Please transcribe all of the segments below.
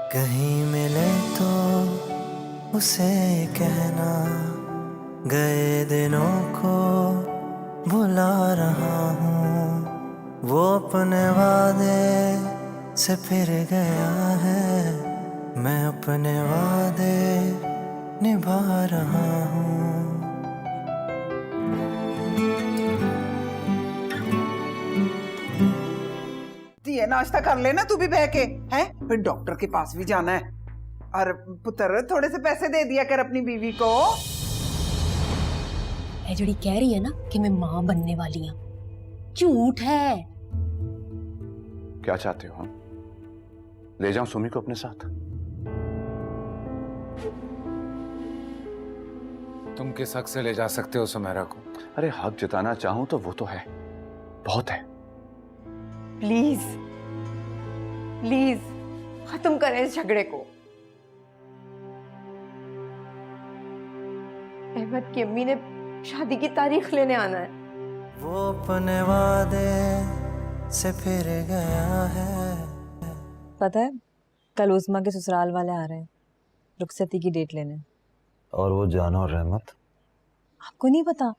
कहीं मिले तो उसे कहना, गए दिनों को भुला रहा हूँ। वो अपने वादे से फिर गया है, मैं अपने वादे निभा रहा हूँ। ये नाश्ता कर लेना तू भी बह के, हैं? फिर डॉक्टर के पास भी जाना है। और पुत्र थोड़े से पैसे दे दिया कर अपनी बीवी को। ये जड़ी कह रही है ना कि मैं माँ बनने वाली हूँ, झूठ है। क्या चाहते हो हम? ले जाऊं सुमी को अपने साथ? तुम किस हक से ले जा सकते हो सुमेरा को? अरे हक जताना चाहूं तो वो तो है, बहुत है। प्लीज प्लीज खत्म करें इस झगड़े को। अहमद की अम्मी ने शादी की तारीख लेने आना है। वो अपने वादे से फिर गया है। पता है कल उस्मा के ससुराल वाले आ रहे हैं रुखसती की डेट लेने। और वो जाना और रहमत? आपको नहीं पता?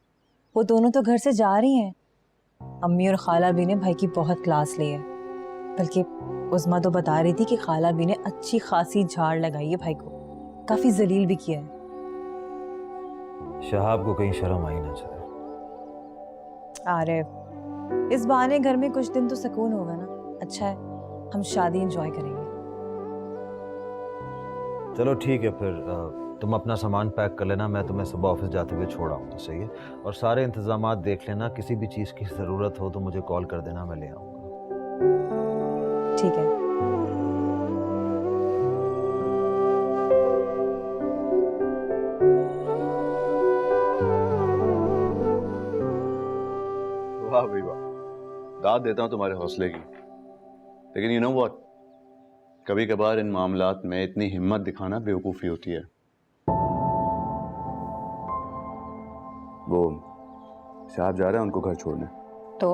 वो दोनों तो घर से जा रही हैं। अम्मी और खाला भी ने भाई की बहुत क्लास ली है, बल्कि उस्मा तो बता रही थी कि खाला भी ने अच्छी खासी झाड़ लगाई है भाई को, काफी जलील भी किया है। शहाब को कहीं शर्म आई ना चले। अरे इस बहाने घर में कुछ दिन तो सुकून होगा ना। अच्छा है हम शादी एंजॉय करेंगे। चलो ठीक है फिर तुम अपना सामान पैक कर लेना, मैं तुम्हें सुबह ऑफिस जाते हुए छोड़ आऊंगा, सही है? और सारे इंतजामात देख लेना, किसी भी चीज़ की ज़रूरत हो तो मुझे कॉल कर देना, मैं ले आऊंगा। ठीक है। वाह भाई वाह, दाद देता हूं तुम्हारे हौसले की। लेकिन यू नो व्हाट, कभी कभार इन मामलात में इतनी हिम्मत दिखाना बेवकूफ़ी होती है। वो साहब जा रहे हैं उनको घर छोड़ने। तो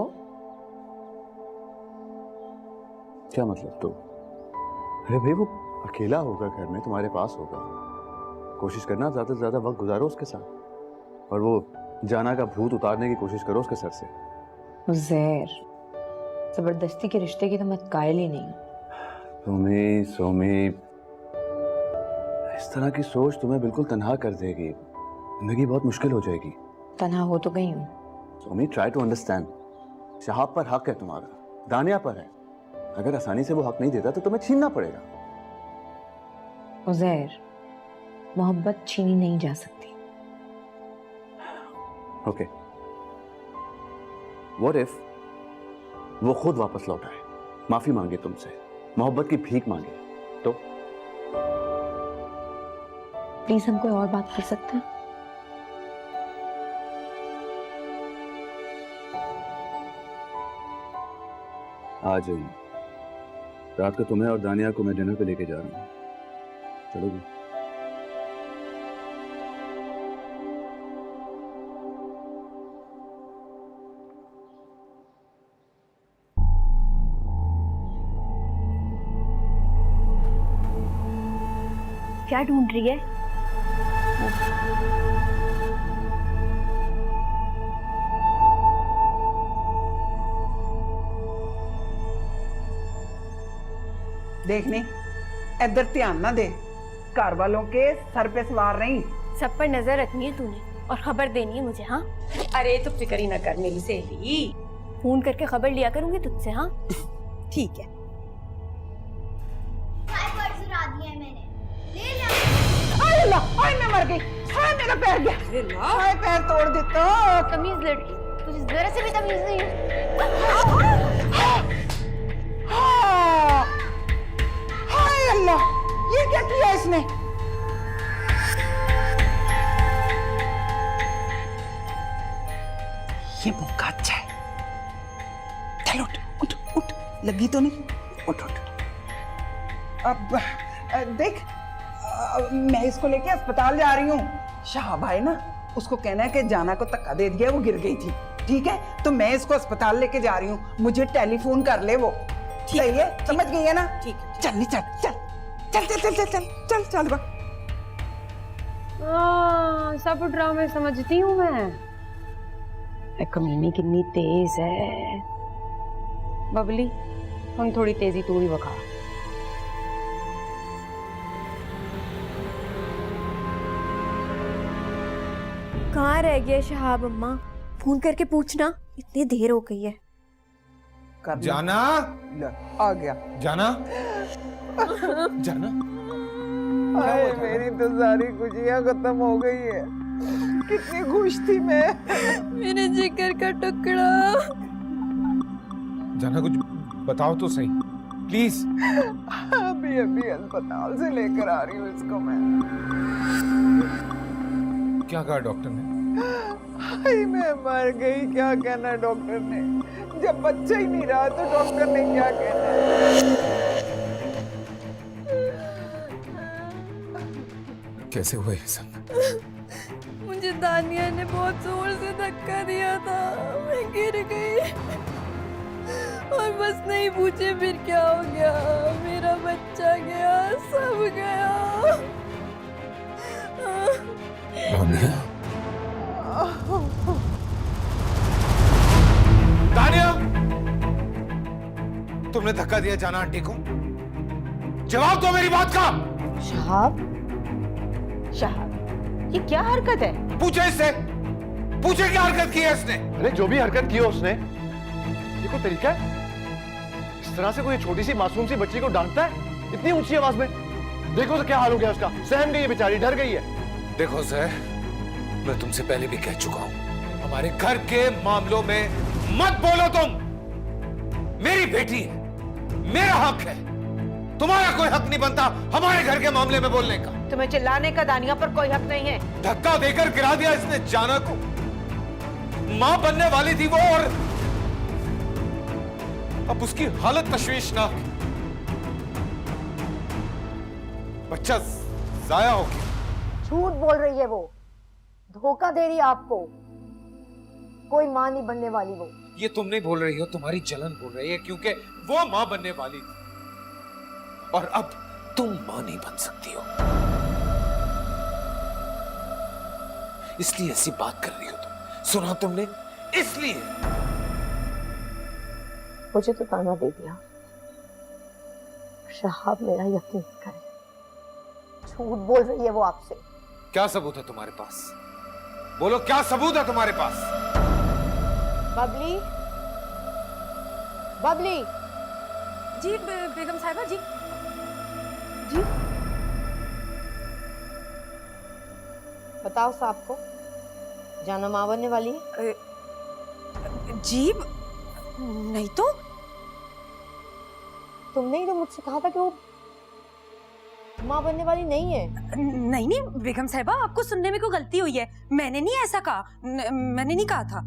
क्या मतलब तो? अरे भाई वो अकेला होगा घर में, तुम्हारे पास होगा, कोशिश करना ज्यादा से ज्यादा वक्त गुजारो उसके साथ, और वो जाना का भूत उतारने की कोशिश करो उसके सर से। उज़ैर, जबरदस्ती के रिश्ते की तो मैं कायल ही नहीं। सोमी सोमी, इस तरह की सोच तुम्हें बिल्कुल तन्हा कर देगी, जिंदगी बहुत मुश्किल हो जाएगी। तन्हा हो तो गई हूँ। Somi try to understand, Shahab पर हक है तुम्हारा, दानिया पर है। अगर आसानी से वो हक नहीं देता तो तुम्हें छीनना पड़ेगा। उज़ैर, मोहब्बत छीनी नहीं जा सकती। ओके, व्हाट इफ वो खुद वापस लौट आए, माफी मांगे तुमसे, मोहब्बत की भीख मांगे, तो? प्लीज हम कोई और बात कर सकते हैं? आ जाइए, रात को तुम्हें और दानिया को मैं डिनर पे लेके जा रहा हूँ, चलोगी? क्या ढूंढ रही है? देखने इधर ध्यान ना दे, घर वालों के सर पे सवार नहीं। सब पर नजर रखनी है तूने और खबर देनी है मुझे। हाँ, अरे तो फिक्र ही ना कर मेरी सहेली, फोन करके खबर लिया करूंगी तुझसे। हाँ ठीक है। आय अल्लाह, आय मैं मर गई। हाय मेरा पैर गया, हाय पैर तोड़ देता। तमीज लड़की, तुझे जरा से भी तमीज नहीं है। हाय अल्लाह, ये क्या किया इसने? ये मौका अच्छा है। चल उठ उठ उठ, लगी तो नहीं? उठ उठ। अब देख, मैं इसको लेके अस्पताल जा रही हूँ। शाह भाई ना, उसको कहना है कि जाना को धक्का दे दिया, वो गिर गई थी। ठीक है, तो मैं इसको अस्पताल लेके जा रही हूँ, मुझे टेलीफोन कर ले वो। सही है, समझ गई है ना? ठीक है। चल नहीं, चल चल चल चल चल चल चल चल चल बा। सब ड्रामे समझती हूँ मैं। कमीनी कितनी तेज है। बबली हम थोड़ी तेजी तू ही बखा। कहाँ रह गए शहाब अम्मा? फोन करके पूछना, इतनी देर हो गई है। कर लो। जाना ले, आ गया। जाना जाना हाय मेरी तो सारी खुशियाँ खत्म हो गई है। कितनी खुश थी मैं। मेरे जिगर का टुकड़ा। जाना कुछ बताओ तो सही प्लीज। अभी अभी अस्पताल से लेकर आ रही हूँ इसको मैं। क्या कहा डॉक्टर ने? हाय मैं मर गई। क्या कहना है डॉक्टर ने? जब बच्चा ही नहीं रहा तो डॉक्टर ने क्या कहना है? कैसे हुआ ये सब? मुझे दानिया ने बहुत जोर से धक्का दिया था, मैं गिर गई और बस नहीं पूछे फिर क्या हो गया। मेरा बच्चा गया, सब गया। दानिया तुमने धक्का दिया जाना आंटी को? जवाब दो मेरी बात का। शहाब, शहाब ये क्या हरकत है? पूछे इससे, पूछे क्या हरकत की है इसने? अरे जो भी हरकत की हो उसने, ये कोई तरीका है? इस तरह से कोई छोटी सी मासूम सी बच्ची को डांटता है इतनी ऊंची आवाज में? देखो तो क्या हाल हो गया उसका। सहम गई है बेचारी, डर गई है। देखो सर, मैं तुमसे पहले भी कह चुका हूं, हमारे घर के मामलों में मत बोलो तुम। मेरी बेटी है, मेरा हक है, तुम्हारा कोई हक नहीं बनता हमारे घर के मामले में बोलने का। तुम्हें चिल्लाने का दानिया पर कोई हक नहीं है। धक्का देकर गिरा दिया इसने जाना को। मां बनने वाली थी वो, और अब उसकी हालत तशवीशनाक है। बच्चा जाया हो गया। झूठ बोल रही है वो, धोखा दे रही है आपको। कोई मां नहीं बनने वाली वो। ये तुम नहीं बोल रही हो, तुम्हारी जलन बोल रही है, क्योंकि वो मां बनने वाली थी और अब तुम मां नहीं बन सकती हो, इसलिए ऐसी बात कर रही हो तुम। सुना तुमने? इसलिए मुझे तो ताना दे दिया। शहाब मेरा यकीन करे, झूठ बोल रही है वो आपसे। क्या सबूत है तुम्हारे पास? बोलो, क्या सबूत है तुम्हारे पास? बबली, बबली जी बेगम साहिबा जी। जी बताओ साहब को, जाना मां बनने वाली है? जी नहीं तो। तुमने ही तो मुझसे कहा था कि वो मां बनने वाली नहीं है। नहीं नहीं बेगम साहिबा, आपको सुनने में कोई गलती हुई है। मैंने नहीं ऐसा कहा, मैंने नहीं कहा था।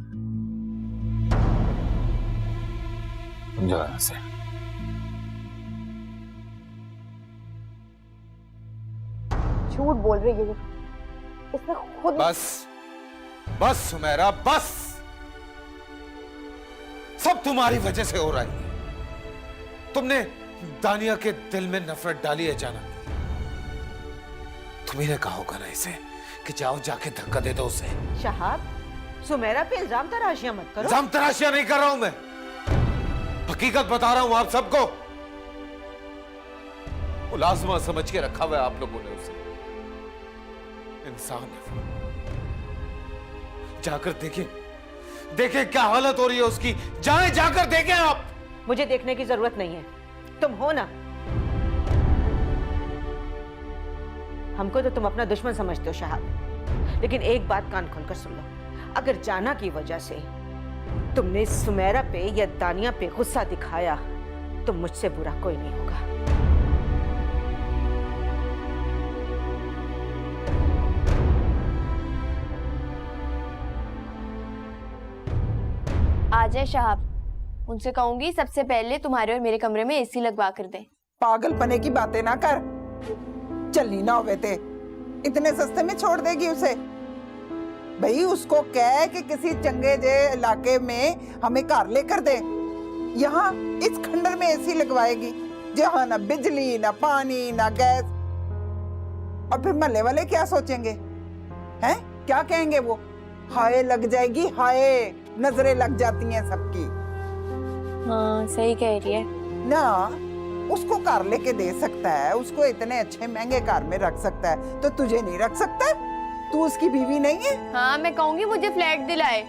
समझो यहां से। झूठ बोल रही है वो, इसने खुद। बस बस सुमेरा, बस। सब तुम्हारी वजह से हो रही है। तुमने दानिया के दिल में नफरत डाली है जाना। तुम्ही ने कहा होगा ना इसे कि जाओ जाके धक्का दे दो उसे। शहाब, सुमेरा पे इल्जाम तराशियां मत करो। इल्जाम तराशियां नहीं कर रहा हूं मैं, हकीकत बता रहा हूं आप सबको। मुलाजमा समझ के रखा हुआ है आप लोगों ने उसे। इंसान है वो। जाकर देखें, देखें क्या हालत हो रही है उसकी। जाएं, जाकर देखें आप। मुझे देखने की जरूरत नहीं है, तुम हो ना। हमको तो तुम अपना दुश्मन समझते हो शहाब, लेकिन एक बात कान खोलकर सुन लो। अगर जाना की वजह से तुमने सुमेरा पे या दानिया पे गुस्सा दिखाया तो मुझसे बुरा कोई नहीं होगा। आ जाए शहाब, उनसे कहूंगी सबसे पहले तुम्हारे और मेरे कमरे में एसी लगवा कर दे। पागलपने की बातें ना कर। चलनी ना होवे थे, इतने सस्ते में छोड़ देगी उसे? भाई उसको कह कि किसी चंगे जे इलाके में हमें घर लेकर दे। यहाँ इस खंडर में एसी लगवाएगी जहाँ ना बिजली, ना पानी, ना गैस। और फिर मोहल्ले वाले क्या सोचेंगे? हैं? क्या कहेंगे वो? हाय लग जाएगी, हाय नजरें लग जाती हैं सबकी। हाँ सही कह रही है ना उसको कार लेके दे सकता है, उसको इतने अच्छे महंगे कार में रख सकता है, तो तुझे नहीं रख सकता? तू उसकी बीवी नहीं है? हाँ मैं कहूंगी मुझे फ्लैट दिलाए,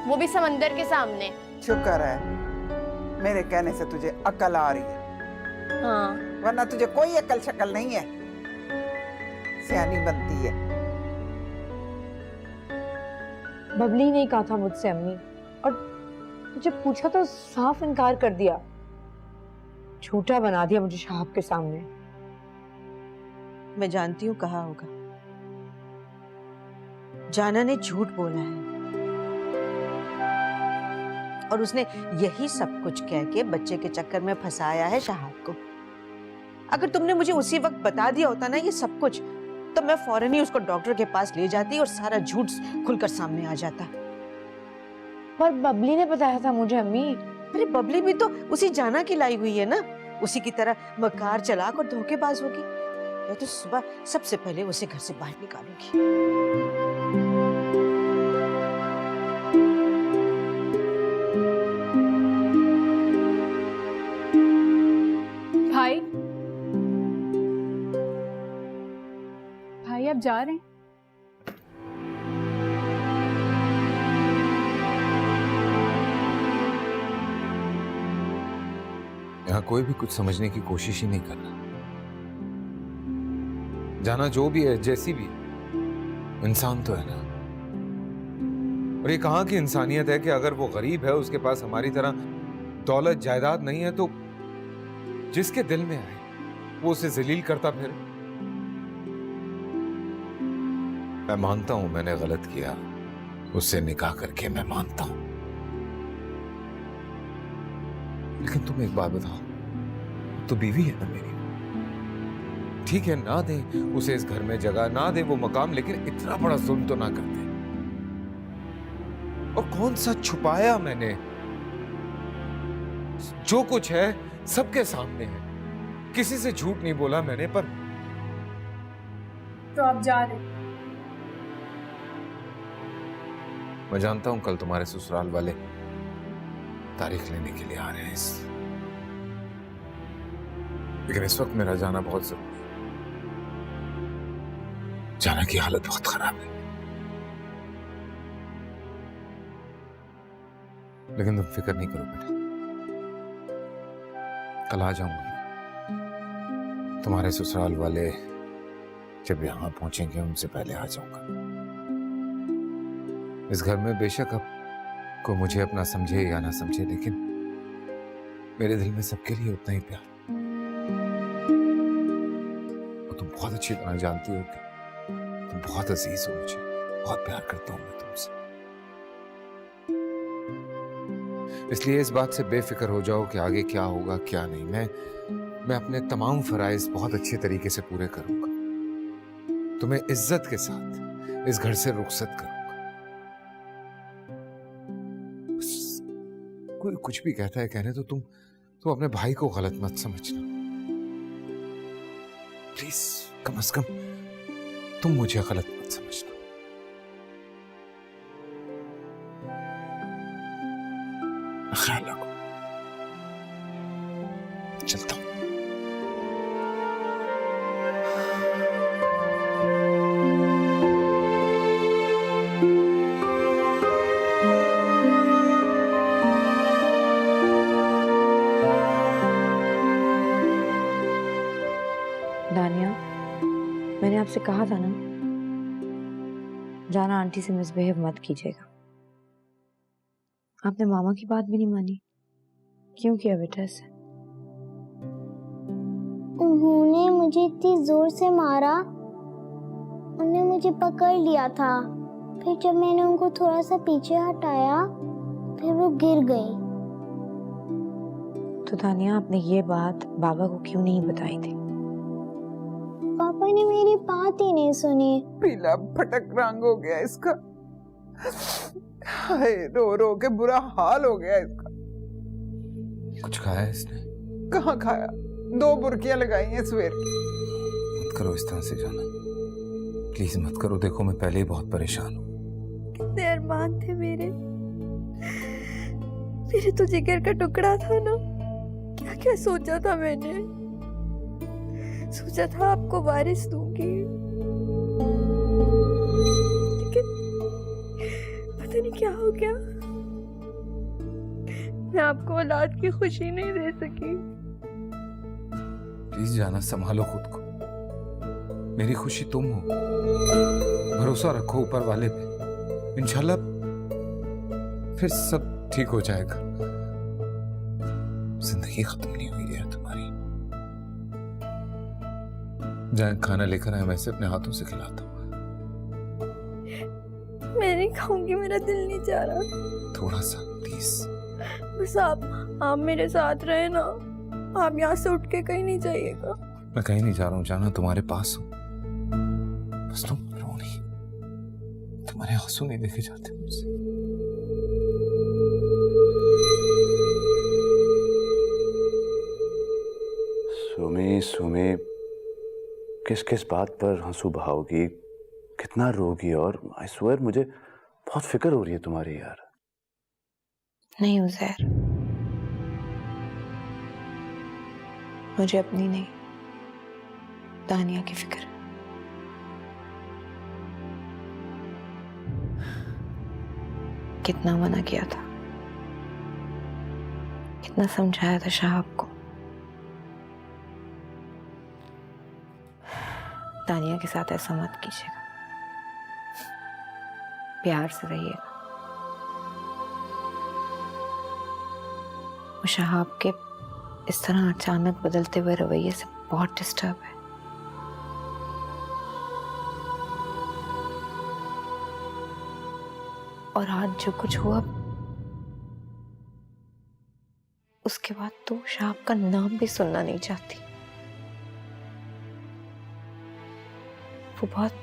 वो भी समंदर के सामने। शुक्र है मेरे कहने से तुझे अकल आ रही है, हाँ वरना तुझे कोई अकल शक्ल नहीं है, सियानी बनती है। बबली ने कहा था मुझसे अम्मी, और मुझे पूछा तो साफ इनकार कर दिया, झूठा बना दिया मुझे शहाब के सामने। मैं जानती हूँ कहा होगा, जाना ने झूठ बोला है और उसने यही सब कुछ कह के बच्चे के चक्कर में फंसाया है शहाब को। अगर तुमने मुझे उसी वक्त बता दिया होता ना ये सब कुछ, तो मैं फौरन ही उसको डॉक्टर के पास ले जाती और सारा झूठ खुलकर सामने आ जाता। पर बबली ने बताया था मुझे अम्मी। अरे बबली भी तो उसी जाना की लाई हुई है ना, उसी की तरह मकार चलाक और धोखेबाज होगी। मैं तो सुबह सबसे पहले उसे घर से बाहर निकालूंगी। भाई भाई आप जा रहे हैं? यहाँ कोई भी कुछ समझने की कोशिश ही नहीं कर रहा। जाना जो भी है, जैसी भी इंसान तो है ना। और ये कहाँ की इंसानियत है कि अगर वो गरीब है, उसके पास हमारी तरह दौलत जायदाद नहीं है, तो जिसके दिल में आए वो उसे जलील करता फिरे। मैं मानता हूं मैंने गलत किया, उससे निकाह करके मैं मानता हूं, लेकिन तुम एक बात बताओ, तो बीवी है ना मेरी, ठीक है ना दे उसे इस घर में जगह, ना दे वो मकाम, लेकिन इतना बड़ा जुल्म तो ना करते। और कौन सा छुपाया मैंने? जो कुछ है सबके सामने है, किसी से झूठ नहीं बोला मैंने। पर तो आप जा रहे हैं? मैं जानता हूं कल तुम्हारे ससुराल वाले तारीख लेने के लिए आ रहे हैं, लेकिन इस वक्त मेरा जाना बहुत जरूरी है। जाना की हालत बहुत खराब है, लेकिन तुम फिक्र नहीं करो बेटा, कल आ जाऊंगा। तुम्हारे ससुराल वाले जब यहां पहुंचेंगे उनसे पहले आ जाऊंगा। इस घर में बेशक अब को मुझे अपना समझे या ना समझे, लेकिन मेरे दिल में सबके लिए उतना ही प्यार। और तुम बहुत अच्छी तरह जानती हो कि तुम बहुत अजीज हो मुझे, बहुत प्यार करता हूं मैं तुमसे। इसलिए इस बात से बेफिक्र हो जाओ कि आगे क्या होगा क्या नहीं। मैं अपने तमाम फराइज बहुत अच्छे तरीके से पूरे करूंगा, तुम्हें इज्जत के साथ इस घर से रुखसत करूंगा। कोई कुछ भी कहता है कहने तो तुम अपने भाई को गलत मत समझना प्लीज, कम से कम तुम मुझे गलत मत समझना। ख्याल रखो, चलता हूं। दानिया, मैंने आपसे कहा था ना, जाना आंटी से मिसबिहेव मत कीजिएगा। आपने मामा की बात भी नहीं मानी, क्यों किया बेटा ऐसे? उन्होंने मुझे इतनी जोर से मारा, उन्होंने मुझे पकड़ लिया था, फिर जब मैंने उनको थोड़ा सा पीछे हटाया फिर वो गिर गई। तो दानिया, आपने ये बात बाबा को क्यों नहीं बताई थी? पापा ने मेरी बात ही नहीं सुनी। पीला फटक रंग हो गया इसका, हाय रो रो के बुरा हाल हो गया इसका। कुछ खाया इसने? कहाँ खाया, 2 बुर्कियां लगाई हैं सवेर की। मत करो इस तरह से जाना, प्लीज मत करो। देखो मैं पहले ही बहुत परेशान हूँ। कितने अरमान थे मेरे तो जिगर का टुकड़ा था ना। क्या क्या सोचा था मैंने, सोचा था आपको वारिस दूंगी, लेकिन पता नहीं क्या हो गया। मैं आपको औलाद की खुशी नहीं दे सकी। प्लीज जाना, संभालो खुद को। मेरी खुशी तुम हो। भरोसा रखो ऊपर वाले पे, इंशाल्लाह फिर सब ठीक हो जाएगा। जिंदगी खत्म नहीं हुई है तुम्हारी। जाए खाना लेकर आए, मैं इसे अपने हाथों से खिलाता हूँ। मैं नहीं खाऊंगी, मेरा दिल नहीं चाह रहा। थोड़ा सा प्लीज। बस आप मेरे साथ रहे ना। आप यहाँ से उठ के कहीं नहीं जाइएगा। मैं कहीं नहीं जा रहा हूँ, जाना तुम्हारे पास हूँ। बस तुम रो नहीं, तुम्हारे आंसू नहीं देखे जाते मुझसे। सुमी किस किस बात पर आंसू बहाओगी, कितना रोगी? और आई स्वेयर मुझे बहुत फिक्र हो रही है तुम्हारी यार। नहीं उज़ैर, मुझे अपनी नहीं, दानिया की फिक्र। कितना मना किया था, कितना समझाया था शाहब को। दानिया के साथ ऐसा मत कीजिएगा, प्यार से रहिएगा। वो शाहब के इस तरह अचानक बदलते हुए रवैये से बहुत डिस्टर्ब है। और आज जो कुछ हुआ उसके बाद तो शाहब का नाम भी सुनना नहीं चाहती। वो बहुत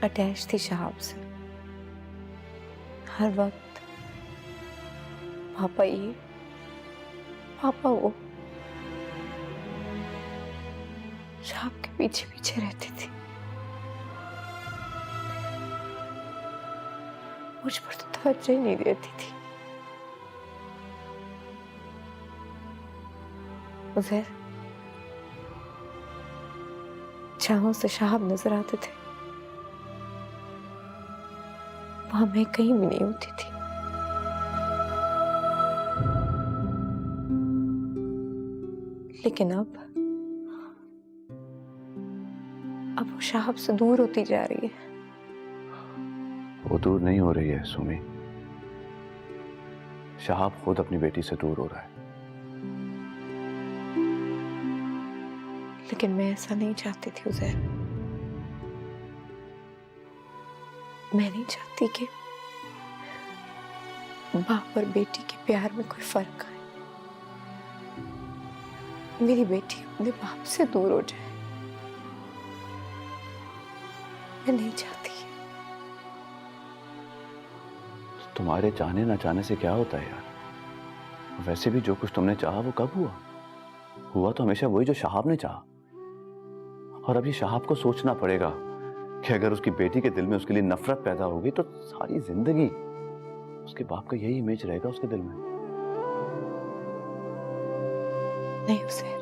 अटैच थी शाहब से, हर वक्त पापा ये पापा वो, शाहब के पीछे पीछे रहती थी। मुझ पर तो तवज्जो ही नहीं देती थी। उज़ैर, जहां से शाहब नजर आते थे वहां मैं कहीं भी नहीं होती थी। लेकिन अब वो शाहब से दूर होती जा रही है। वो दूर नहीं हो रही है सुमी, शाहब खुद अपनी बेटी से दूर हो रहा है। लेकिन मैं ऐसा नहीं चाहती थी उज़ैर। मैं नहीं चाहती कि बाप और बेटी के प्यार में कोई फर्क आए। मेरी बेटी अपने बाप से दूर हो जाए, मैं नहीं चाहती। तुम्हारे चाहने ना चाहने से क्या होता है यार? वैसे भी जो कुछ तुमने चाहा वो कब हुआ? हुआ तो हमेशा वही जो शाहब ने चाहा। और अब ये शाहब को सोचना पड़ेगा कि अगर उसकी बेटी के दिल में उसके लिए नफरत पैदा होगी तो सारी जिंदगी उसके बाप का यही इमेज रहेगा उसके दिल में। नहीं उज़ैर,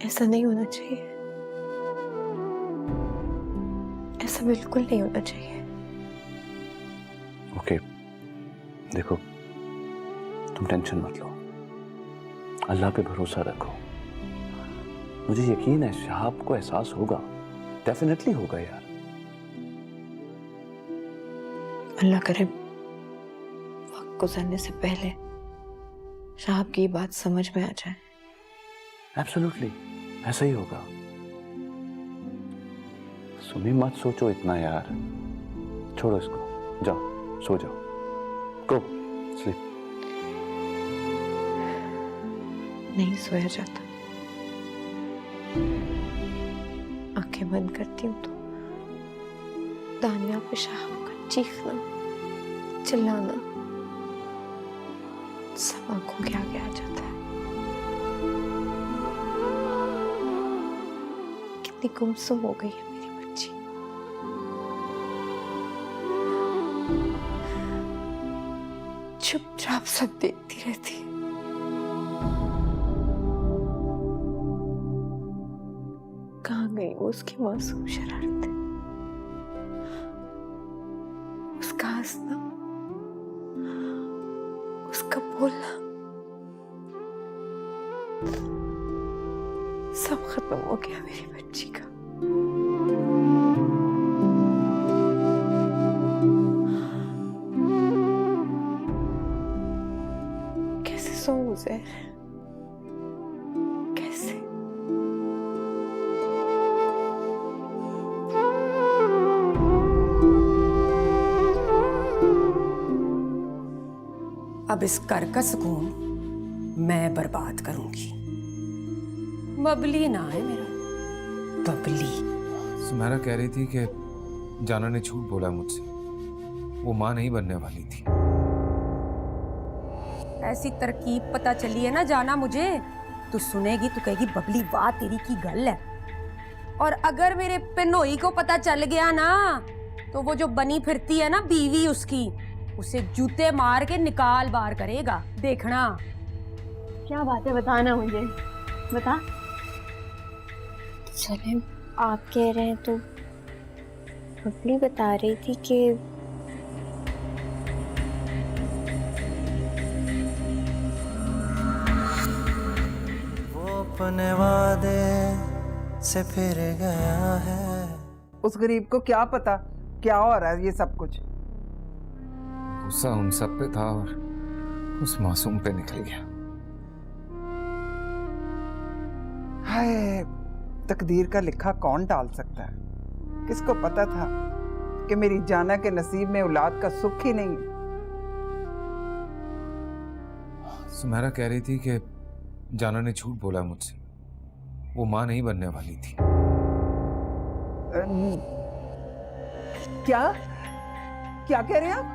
ऐसा नहीं होना चाहिए। ऐसा बिल्कुल नहीं होना चाहिए। ओके, देखो तुम टेंशन मत लो, अल्लाह पे भरोसा रखो। मुझे यकीन है शाहब को एहसास होगा, डेफिनेटली होगा यार। अल्लाह करे वक्त गुजरने से पहले शाहब की बात समझ में आ जाए। एब्सोल्युटली ऐसा ही होगा। सुमी मत सोचो इतना यार, छोड़ो इसको, जाओ सो जाओ, गो स्लीप। नहीं सोया जाता। आंखें बंद करती हूँ तो दानिया पे शाहब का चीखना, चिल्लाना सब आंखों के आगे आ जाता है। कितनी गुमसुम हो गई है मेरी बच्ची। चुपचाप सब देखती रहती है। कहाँ गई वो उसकी मासूम शरारतें, उसका हंसना, उसका बोलना, सब खत्म हो गया मेरी बच्ची का। कैसे सोऊं ज़हर, कैसे? अब इस घर का सुकून मैं बर्बाद करूंगी। बबली ना है मेरा, बबली। सुमेरा कह रही थी कि जाना ने झूठ बोला मुझसे, वो माँ नहीं बनने वाली थी। ऐसी तरकीब पता चली है ना जाना मुझे, तू सुनेगी तो कहेगी बबली वाह तेरी की गल है। और अगर मेरे पिनोई को पता चल गया ना तो वो जो बनी फिरती है ना बीवी उसकी, उसे जूते मार के निकाल बाहर करेगा, देखना। क्या बात है, बताना मुझे, बता। सलीम आप कह रहे हैं तो बबली बता रही थी कि वो अपने वादे से फिर गया है। उस गरीब को क्या पता क्या हो रहा है ये सब कुछ। गुस्सा उन सब पे था और उस मासूम पे निकल गया। हाय, तकदीर का लिखा कौन टाल सकता है। किसको पता था कि मेरी जाना के नसीब में औलाद का सुख ही नहीं है। सुमेरा कह रही थी कि जाना ने झूठ बोला मुझसे, वो माँ नहीं बनने वाली थी। क्या क्या कह रहे हैं आप?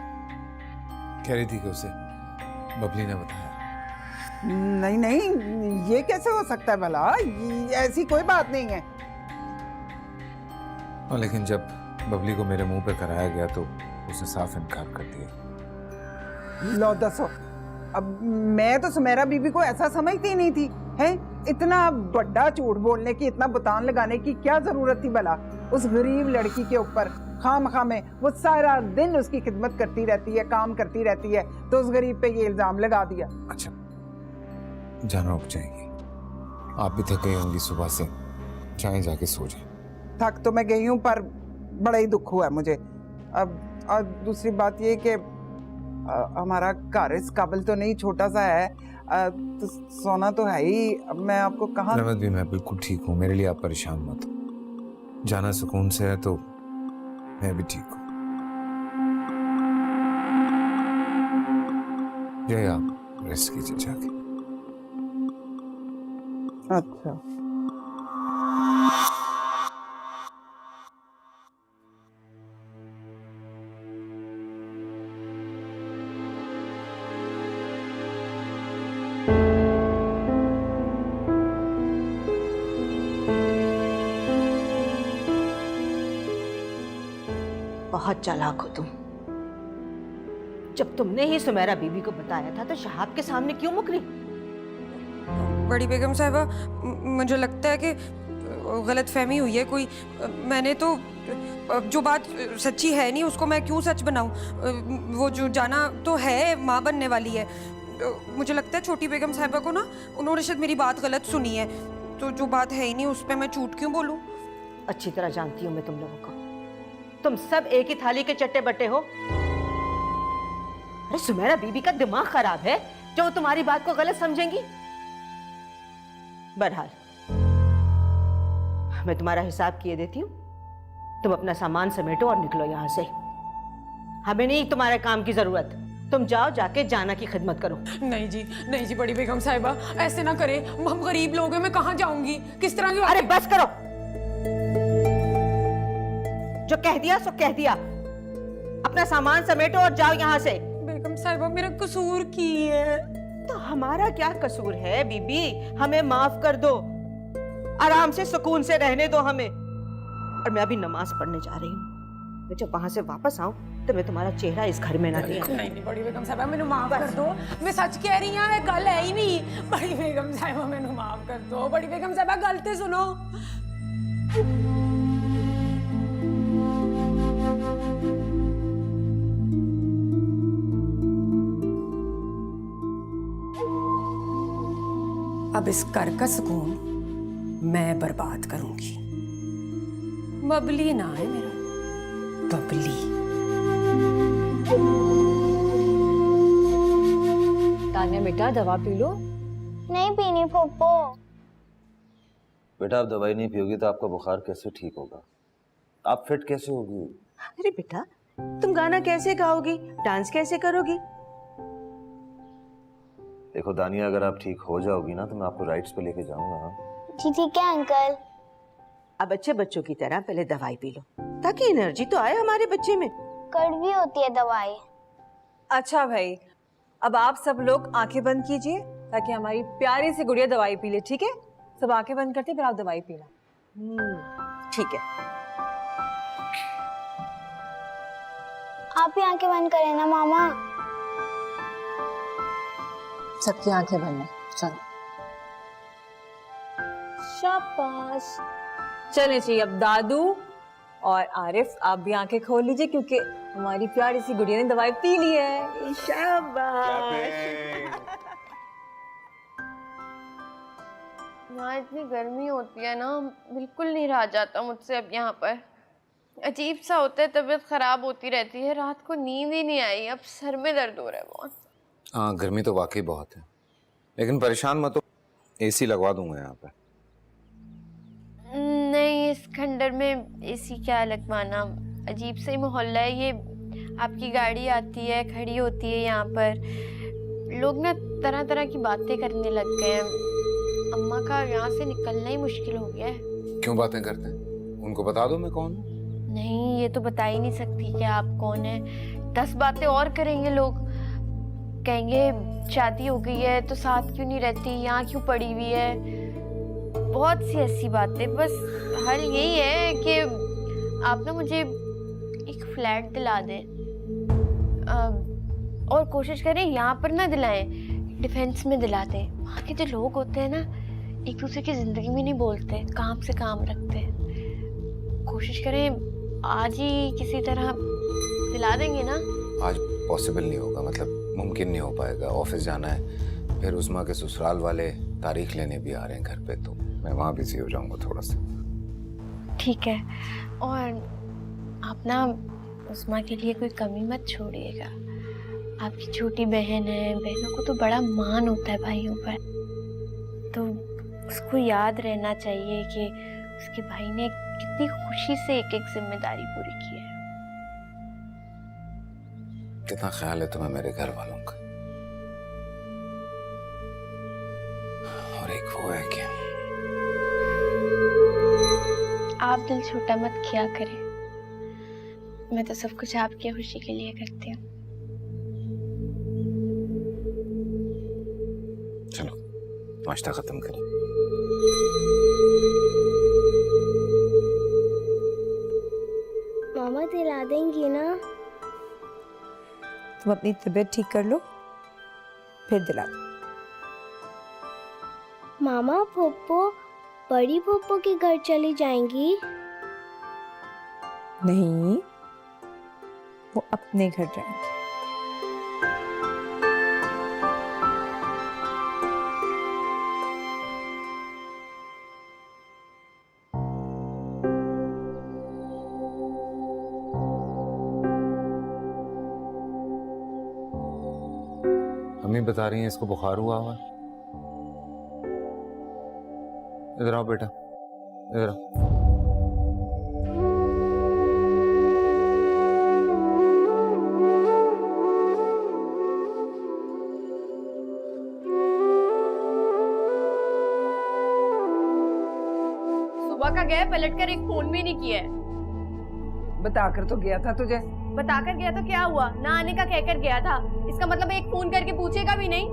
कह रही थी कि उसे बबली ने बताया। नहीं नहीं, ये कैसे हो सकता है भला? ऐसी कोई बात नहीं है। और लेकिन जब बबली को मेरे मुंह पे कराया गया तो उसने साफ इनकार कर दिया। लो दसो, अब मैं तो सुमेरा बीबी को ऐसा समझती ही नहीं थी। है इतना बड़ा झूठ बोलने की, इतना बुतान लगाने की क्या जरूरत थी भला उस गरीब लड़की के ऊपर? खामखा में वो सारा दिन उसकी खिदमत करती रहती है, काम करती रहती है, तो उस गरीब पे ये इल्जाम लगा दिया। अच्छा जाना रुक जाएगी, आप भी थक गई होंगी सुबह से, चाहे जाके सो जाए। थक तो मैं गई हूँ पर बड़ा ही दुख हुआ है मुझे। अब और दूसरी बात ये कि हमारा घर इस काबिल तो नहीं, छोटा सा है, तो सोना तो है ही। अब मैं आपको कहाँ? रहमत भी मैं बिल्कुल ठीक हूँ, मेरे लिए आप परेशान मत हो। जाना सुकून से है तो मैं भी ठीक हूँ। जय आप रेस्ट कीजिए जाके। अच्छा बहुत चालाक हो तुम। जब तुमने ही सुमेरा बीबी को बताया था तो शहाब के सामने क्यों मुकरी? बड़ी बेगम साहिबा, मुझे लगता है कि गलतफहमी हुई है कोई। मैंने तो जो बात सच्ची है नहीं उसको मैं क्यों सच बनाऊं? वो जो जाना तो है माँ बनने वाली है। मुझे लगता है छोटी बेगम साहिबा को ना उन्होंने शायद मेरी बात गलत सुनी है, तो जो बात है ही नहीं उस पर मैं झूठ क्यों बोलूं? अच्छी तरह जानती हूँ मैं तुम लोगों को, तुम सब एक ही थाली के चट्टे बट्टे हो। अरे सुमेरा बीबी का दिमाग खराब है जो तुम्हारी बात को गलत समझेंगी। बहरहाल मैं तुम्हारा हिसाब किए देती हूँ, तुम अपना सामान समेटो और निकलो यहाँ से। हमें नहीं तुम्हारे काम की जरूरत, तुम जाओ जाके जाना की खिदमत करो। नहीं जी, नहीं जी बड़ी बेगम साहिबा, ऐसे ना करें, हम गरीब लोग हैं, मैं कहाँ जाऊंगी? किस तरह की? अरे बस करो, जो कह दिया सो कह दिया। अपना सामान समेटो और जाओ यहाँ से। बेगम साहिबा मेरा कसूर की है? तो हमारा क्या कसूर है बीबी? हमें माफ कर दो, आराम से सुकून से रहने दो हमें। और मैं अभी नमाज पढ़ने जा रही हूँ। मैं जब वहां से वापस आऊं तो मैं तुम्हारा चेहरा इस घर में ना देखूं। नहीं बड़ी बेगम साहबा मैंने माफ कर दो, मैं सच कह रही हूं, गल है ही नहीं। बड़ी बेगम साहबा मैंने माफ कर दो। बड़ी बेगम साहबा गल ते सुनो। अब इस घर का सुकून मैं बर्बाद करूंगी। बबली ना है मेरा, बबली। तान्या बेटा दवा पी लो। नहीं पीनी फूफो। बेटा आप दवाई नहीं पियोगी तो आपका बुखार कैसे ठीक होगा? आप फिट कैसे होगी? अरे बेटा, तुम गाना कैसे गाओगी, डांस कैसे करोगी? देखो दानिया, अगर आप ठीक हो जाओगी ना तो मैं आपको राइड्स पे लेके जाऊंगा। हाँ जी ठीक है अंकल। अब अच्छे बच्चों की तरह पहले दवाई पी लो ताकि एनर्जी तो आए हमारे बच्चे में। कड़वी होती है दवाई। अच्छा भाई, अब आप सब लोग आंखें बंद कीजिए ताकि हमारी प्यारी सी गुड़िया दवाई पी ले, ठीक है? सब आंखें बंद करते फिर आप दवाई पीना। ठीक है। आप ही आंखें बंद करें ना मामा। सबकी आंखें बंद है, चलो। शाबाश। चले चाहिए अब दादू और आरिफ, आप भी आंखें खोल लीजिए क्योंकि हमारी प्यारी सी गुड़िया ने दवाई पी ली है। शाबाश। यहाँ इतनी गर्मी होती है ना, बिल्कुल नहीं रहा जाता मुझसे अब यहाँ पर। अजीब सा होता है, तबीयत खराब होती रहती है, रात को नींद ही नहीं आई, अब सर में दर्द हो रहा है बहुत। हाँ गर्मी तो वाकई बहुत है, लेकिन परेशान मत हो, एसी लगवा दूंगा यहाँ पे। नहीं, इस खंडर में एसी क्या लगवाना, अजीब सा ही मोहल्ला है ये। आपकी गाड़ी आती है, खड़ी होती है यहाँ पर, लोग ना तरह तरह की बातें करने लग गए हैं। अम्मा का यहाँ से निकलना ही मुश्किल हो गया है। क्यों बातें करते हैं? उनको बता दो मैं कौन हूँ। नहीं, ये तो बता ही नहीं सकती कि आप कौन है। 10 बातें और करेंगे लोग, कहेंगे शादी हो गई है तो साथ क्यों नहीं रहती, यहाँ क्यों पड़ी हुई है, बहुत सी ऐसी बातें। बस हल यही है कि आप ना मुझे एक फ्लैट दिला दें, और कोशिश करें यहाँ पर ना दिलाएं, डिफेंस में दिला दें। वहाँ के जो लोग होते हैं ना, एक दूसरे की जिंदगी में नहीं बोलते, काम से काम रखते हैं। कोशिश करें आज ही किसी तरह दिला देंगे ना। आज पॉसिबल नहीं होगा, मतलब मुमकिन नहीं हो पाएगा, ऑफिस जाना है, फिर उस्मा के ससुराल वाले तारीख लेने भी आ रहे हैं घर पे, तो मैं वहाँ बिजी हो जाऊंगा थोड़ा सा। ठीक है, और आप ना उस्मा के लिए कोई कमी मत छोड़िएगा। आपकी छोटी बहन है, बहनों को तो बड़ा मान होता है भाइयों पर, तो उसको याद रहना चाहिए कि उसके भाई ने कितनी खुशी से एक एक जिम्मेदारी पूरी की है। कितना ख्याल है तुम्हें मेरे घर वालों का। और एक वो है कि आप दिल छोटा मत किया करें, मैं तो सब कुछ आपकी खुशी के लिए करती हूँ। चलो नाश्ता खत्म करें। मामा दिला देंगी ना? तुम अपनी तबीयत ठीक कर लो फिर दिला दो। मामा फूफो बड़ी फूफो के घर चली जाएंगी? नहीं, वो अपने घर जाएंगे। अम्मी बता रही हैं इसको बुखार हुआ हुआ है। इधर आओ बेटा, इधर आओ। सुबह का गया, पलटकर एक फोन भी नहीं किया है। बताकर तो गया था तुझे। बताकर गया तो क्या हुआ, ना आने का कहकर गया था, इसका मतलब एक फोन करके पूछेगा भी नहीं।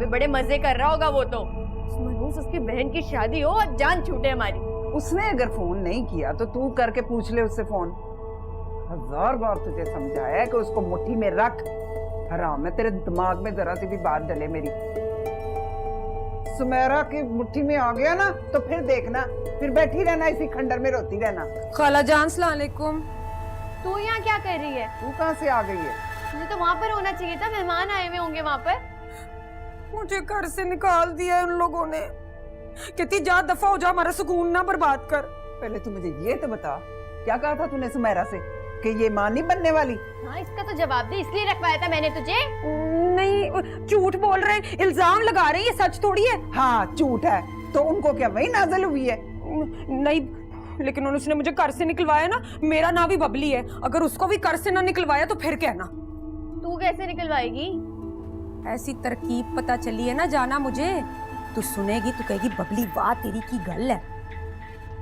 अबे बड़े मजे कर रहा होगा वो तो। उस मनहूस उसकी बहन की शादी हो और जान छूटे हमारी। उसने अगर फोन नहीं किया तो तू करके पूछ ले उससे फोन। 1000 बार तुझे समझाया है कि उसको मुट्ठी में रख। हराम है, तेरे दिमाग में जरा सी भी बात डले मेरी। सुमेरा की मुट्ठी में आ गया ना तो फिर देखना, फिर बैठी रहना इसी खंडर में रोती रहना। खाला जान सलाम अलैकुम। तू यहाँ क्या कर रही है? तू कहाँ से आ गई है? मुझे तो वहाँ पर होना चाहिए था, मेहमान आए हुए होंगे वहाँ पर। मुझे घर से निकाल दिया है उन लोगों ने। कहती जा दफा हो जा, हमारा सुकून ना बर्बाद कर। पहले तू मुझे ये तो बता, क्या कहा था तूने सुमेरा से कि ये मां नहीं बनने वाली? हाँ, इसका तो जवाब दे, इसलिए रखवाया था मैंने तुझे। नहीं, झूठ बोल रहे हैं, इल्जाम लगा रहे हैं, ये सच थोड़ी है। हाँ झूठ है, तो उनको क्या वही नाज़िल हुई है? नहीं, लेकिन उसने मुझे घर से निकलवाया ना। मेरा नाम भी बबली है, अगर उसको भी घर से ना निकलवाया तो फिर कहना। तू कैसे निकलवाएगी? ऐसी तरकीब पता चली है ना जाना मुझे, तू सुनेगी तो कहेगी बबली वाह तेरी की गल है।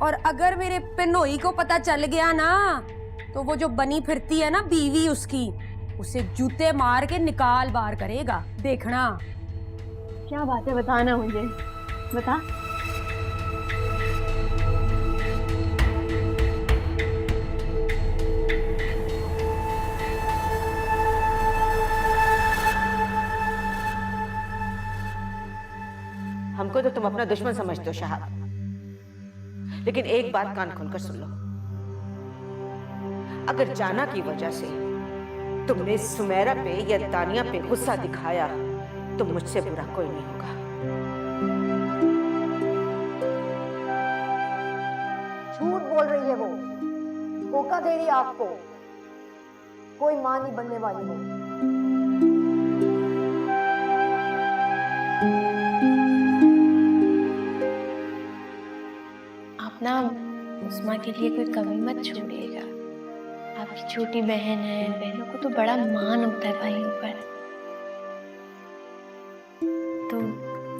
और अगर मेरे पिनोई को पता चल गया ना तो वो जो बनी फिरती है ना बीवी उसकी, उसे जूते मार के निकाल बाहर करेगा, देखना। क्या बात है, बताना मुझे, बता। हमको तो तुम अपना दुश्मन समझते हो शहाब, लेकिन एक बात कान खोलकर सुन लो। अगर जाना की वजह से तुमने सुमेरा पे या दानिया पे गुस्सा दिखाया तो मुझसे बुरा कोई नहीं होगा। झूठ बोल रही है वो, धोखा दे रही है आपको। कोई मां नहीं बनने वाली वो। आप ना उस्मा के लिए कोई कमी मत छोड़िएगा। आपकी छोटी बहन है, बहनों को तो बड़ा मान होता है भाइयों पर, तो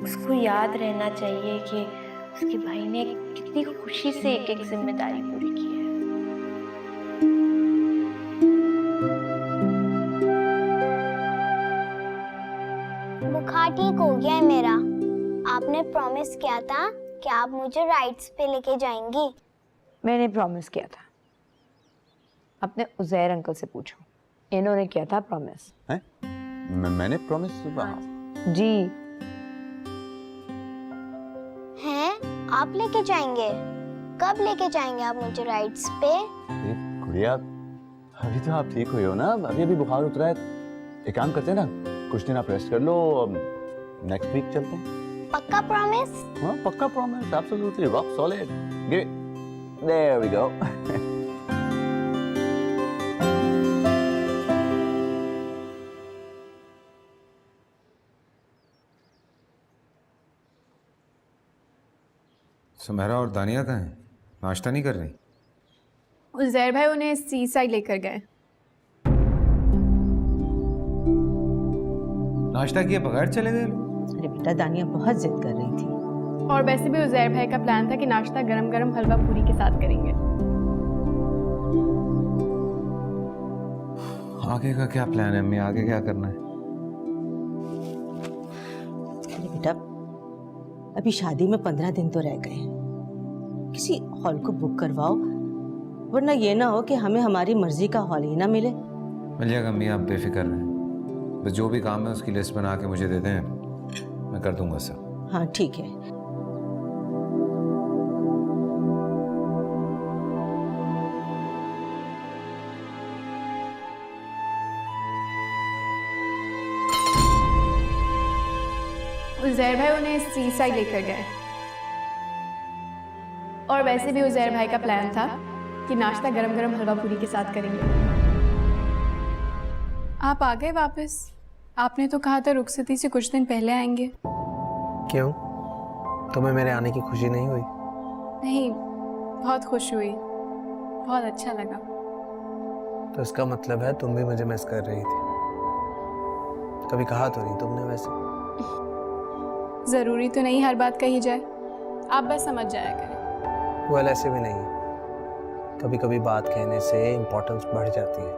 उसको याद रहना चाहिए कि उसके भाई ने कितनी खुशी से एक एक जिम्मेदारी पूरी की है। बुखार ठीक हो गया है मेरा। आपने प्रॉमिस किया था कि आप मुझे राइड्स पे लेके जाएंगी। मैंने प्रॉमिस किया था, अपने उज़ैर अंकल से पूछो, इन्होंने किया था प्रॉमिस। हैं? मैंने प्रॉमिस? जी हैं? आप लेके जाएंगे? कब लेके जाएंगे आप मुझे राइड्स पे? गुड़िया, अभी तो आप ठीक हुई हो ना, अभी अभी बुखार उतरा है। एक काम करते हैं ना, कुछ दिन आप रेस्ट कर लो, नेक्स्ट वीक चलते हैं। पक्का प्रॉमिस? हाँ पक्का promise, absolutely rock solid. There we go. Sumera और दानिया कहाँ हैं? नाश्ता नहीं कर रही? उज़ैर भाई उन्हें सी साइड लेकर गए। नाश्ता किए बगैर चले गए लोग? अरे बेटा, दानिया बहुत जिद कर रही थी। और वैसे भी उज़ैर भाई का प्लान था कि नाश्ता गरम गरम हलवा पूरी के साथ करेंगे। आगे का क्या प्लान है अम्मी? आगे क्या करना है? अरे बेटा, अभी शादी में 15 दिन तो रह गए, किसी हॉल को बुक करवाओ, वरना ये ना हो कि हमें हमारी मर्जी का हॉल ही ना मिले। मिल जाएगा अम्मी, आप बेफिक्र रहें। बस जो भी काम है उसकी लिस्ट बना के मुझे दे दें, मैं कर दूंगा सब। हाँ ठीक है। उज़ैर भाई उन्हें सी साइड लेकर गए। और वैसे भी उज़ैर भाई का प्लान था कि नाश्ता गरम गरम हलवा पूरी के साथ करेंगे। आप आ गए वापस? आपने तो कहा था रुखसती से कुछ दिन पहले आएंगे। क्यों, तुम्हें मेरे आने की खुशी नहीं हुई? नहीं, बहुत खुश हुई, बहुत अच्छा लगा। तो इसका मतलब है तुम भी मुझे मिस कर रही थी। कभी कहा तो नहीं तुमने वैसे। ज़रूरी तो नहीं हर बात कही जाए, आप बस समझ जाया करें। वो ऐसे भी नहीं है, कभी कभी बात कहने से इम्पोर्टेंस बढ़ जाती है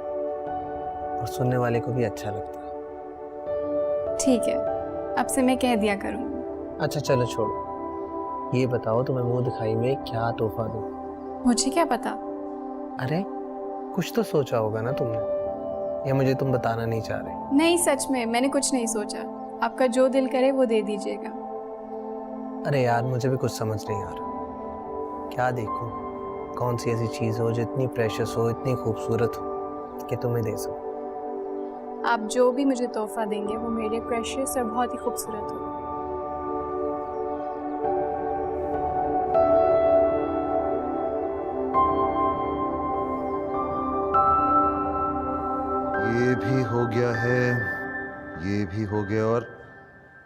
और सुनने वाले को भी अच्छा लगता है। ठीक है, अब से मैं कह दिया करूँ। अच्छा चलो छोड़ो, ये बताओ तुम्हें मुंह दिखाई में क्या तोहफा दूं? मुझे क्या पता। अरे कुछ तो सोचा होगा ना तुमने, या मुझे तुम बताना नहीं चाह रहे? नहीं, सच में मैंने कुछ नहीं सोचा। आपका जो दिल करे वो दे दीजिएगा। अरे यार मुझे भी कुछ समझ नहीं आ रहा, क्या देखूं? कौन सी ऐसी चीज हो जो इतनी प्रेशियस हो, इतनी खूबसूरत हो कि तुम्हें दे सकूं? आप जो भी मुझे तोहफा देंगे वो मेरे प्रेशियस और बहुत ही खूबसूरत होगा। ये भी हो गया है, ये भी हो गया और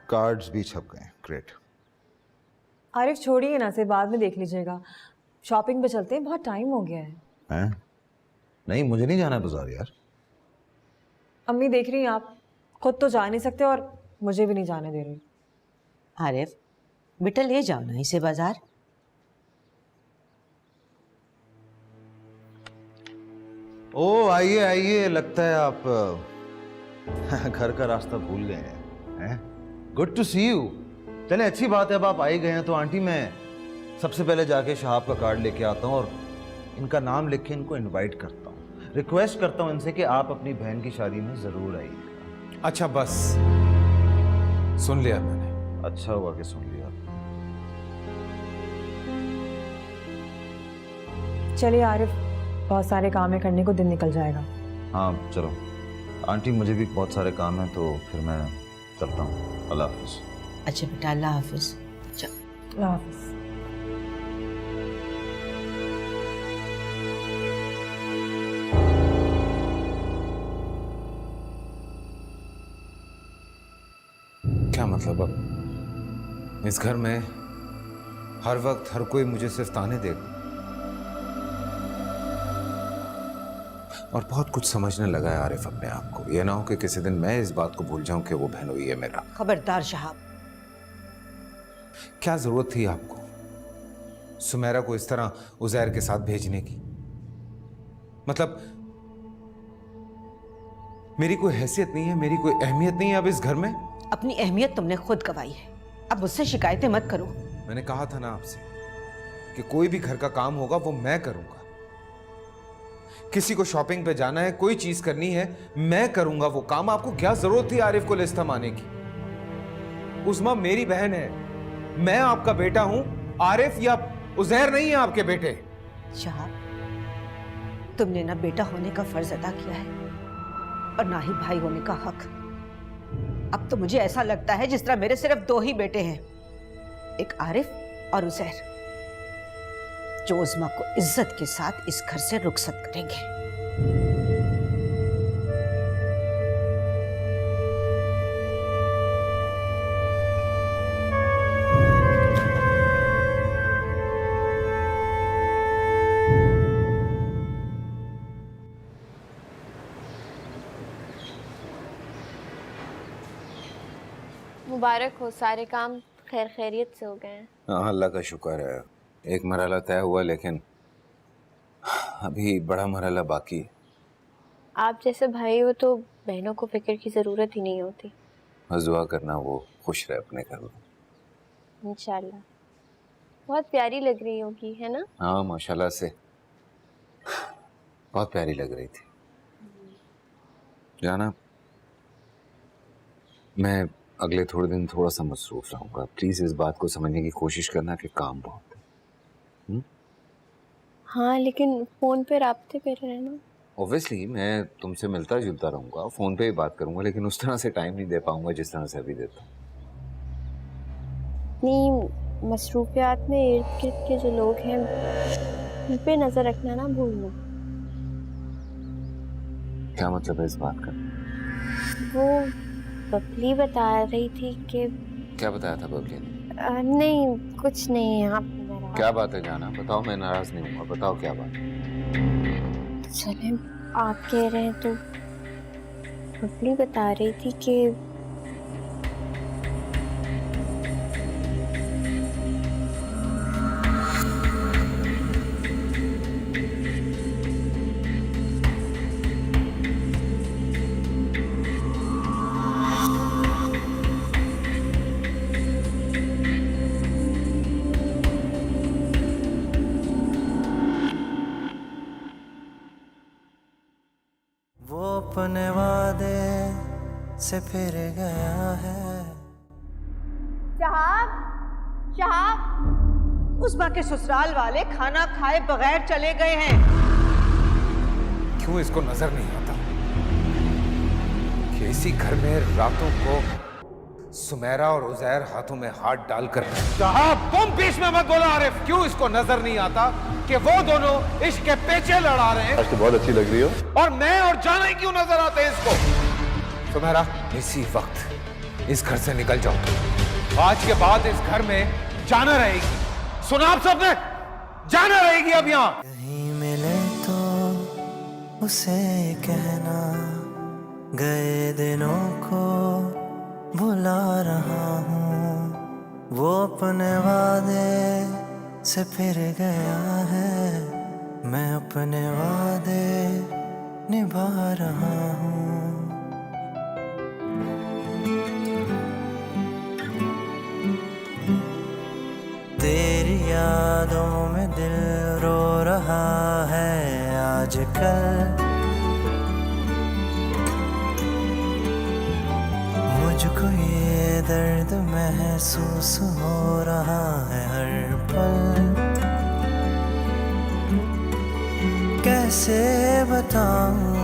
कार्ड्स भी छप गए। ग्रेट। आरिफ छोड़िए ना, से बाद में देख लीजिएगा। शॉपिंग पे चलते हैं, बहुत टाइम हो गया है। हैं? नहीं, मुझे नहीं जाना बाजार यार। अम्मी देख रही हैं, आप खुद तो जा नहीं सकते और मुझे भी नहीं जाने दे रही। आरिफ बेटा ले जाओ ना इसे बाजार। ओ आइए आइए, लगता है आप घर का रास्ता भूल गए हैं। Good to see you. चले अच्छी बात है, अब आप आई गए हैं तो आंटी मैं सबसे पहले जाके शहाब का कार्ड लेके आता हूँ और इनका नाम लिख के इनको इनवाइट करता हूँ। रिक्वेस्ट करता हूँ इनसे कि आप अपनी बहन की शादी में जरूर आइएगा। अच्छा बस, सुन लिया मैंने। अच्छा हुआ कि सुन लिया। चलिए आरिफ, बहुत सारे काम है, करने को दिन निकल जाएगा। हाँ चलो आंटी, मुझे भी बहुत सारे काम हैं तो फिर मैं चलता हूँ। अल्लाह हाफिज। अच्छा बेटा, अल्लाह हाफिज। अल्लाह हाफिज। क्या मतलब? अब इस घर में हर वक्त हर कोई मुझे सिर्फ ताने देगा और बहुत कुछ समझने लगा है आरिफ अपने आप को। ये ना हो कि किसी दिन मैं इस बात को भूल जाऊं कि वो बहन हुई है मेरा। खबरदार शहाब। क्या जरूरत थी आपको सुमेरा को इस तरह उजैर के साथ भेजने की? मतलब मेरी कोई हैसियत नहीं है, मेरी कोई अहमियत नहीं है अब इस घर में? अपनी अहमियत तुमने खुद गवाई है, अब मुझसे शिकायतें मत करो। मैंने कहा था ना आपसे कि कोई भी घर का काम होगा वो मैं करूंगा। किसी को शॉपिंग पे जाना है, कोई चीज करनी है, मैं करूंगा वो काम। आपको क्या जरूरत थी आरिफ को लिस्ट थमाने की? उस्मा मेरी बहन है, मैं आपका बेटा हूं। आरिफ या उजैर नहीं है आपके बेटे। शहाब, तुमने ना बेटा होने का फर्ज अदा किया है और ना ही भाई होने का हक। अब तो मुझे ऐसा लगता है जिस तरह मेरे सिर्फ दो ही बेटे हैं, एक आरिफ और उजैर, जो उस्मा को इज्जत के साथ इस घर से रुखसत करेंगे। मुबारक हो, सारे काम खैर खैरियत से हो गए हैं। हाँ अल्लाह का शुक्र है, एक मरहला तय हुआ लेकिन अभी बड़ा मरहला बाकी है। आप जैसे भाई हो तो बहनों को फिक्र की ज़रूरत ही नहीं होती। बस दुआ करना वो खुश रहे अपने घर में। इंशाल्लाह। बहुत प्यारी लग रही होगी, है ना? हाँ माशाल्लाह से बहुत प्यारी लग रही थी। जाना, मैं अगले थोड़े दिन थोड़ा सा मसरूफ रहूंगा। प्लीज इस बात को समझने की कोशिश करना कि काम बहुत है। हाँ लेकिन फ़ोन पे राब्ते पे रहना। ऑब्वियसली मैं तुमसे मिलता जुलता रहूंगा, फोन पे ही बात करूंगा, लेकिन उस तरह से टाइम नहीं दे पाऊंगा जिस तरह से अभी देता हूँ। इतनी मसरूफियात में इर्द गिर्द के जो लोग हैं उन पे नज़र रखना ना भूलना। क्या मतलब है इस बात का? वो बबली बता रही थी कि क्या बताया था बबली ने? नहीं कुछ नहीं। आप क्या बात है जाना, बताओ। मैं नाराज नहीं हूँ, बताओ क्या बात है। चले आप कह रहे हैं तो बबली बता रही थी कि से फिर गया है। शहाब, शहाब, उस माँ के ससुराल वाले खाना खाए बगैर चले गए हैं। क्यों इसको नजर नहीं आता कि इसी घर में रातों को सुमेरा और उजैर हाथों में हाथ डालकर साहब तुम बीच में मत बोलो आरिफ। क्यों इसको नजर नहीं आता कि वो दोनों इश्क के पेचे लड़ा रहे हैं? आज तो बहुत अच्छी लग रही हो। और मैं और जाना ही क्यों नजर आते हैं इसको? सुमेरा इसी वक्त इस घर से निकल जाओ। आज के बाद इस घर में जाना रहेगी। सुना आप सबने? जाना रहेगी अब यहाँ। कहीं मिले तो उसे कहना गए दिनों को भुला रहा हूँ। वो अपने वादे से फिर गया है, मैं अपने वादे निभा रहा हूँ। तेरी यादों में दिल रो रहा है आजकल। मुझको ये दर्द महसूस हो रहा है हर पल। कैसे बताऊं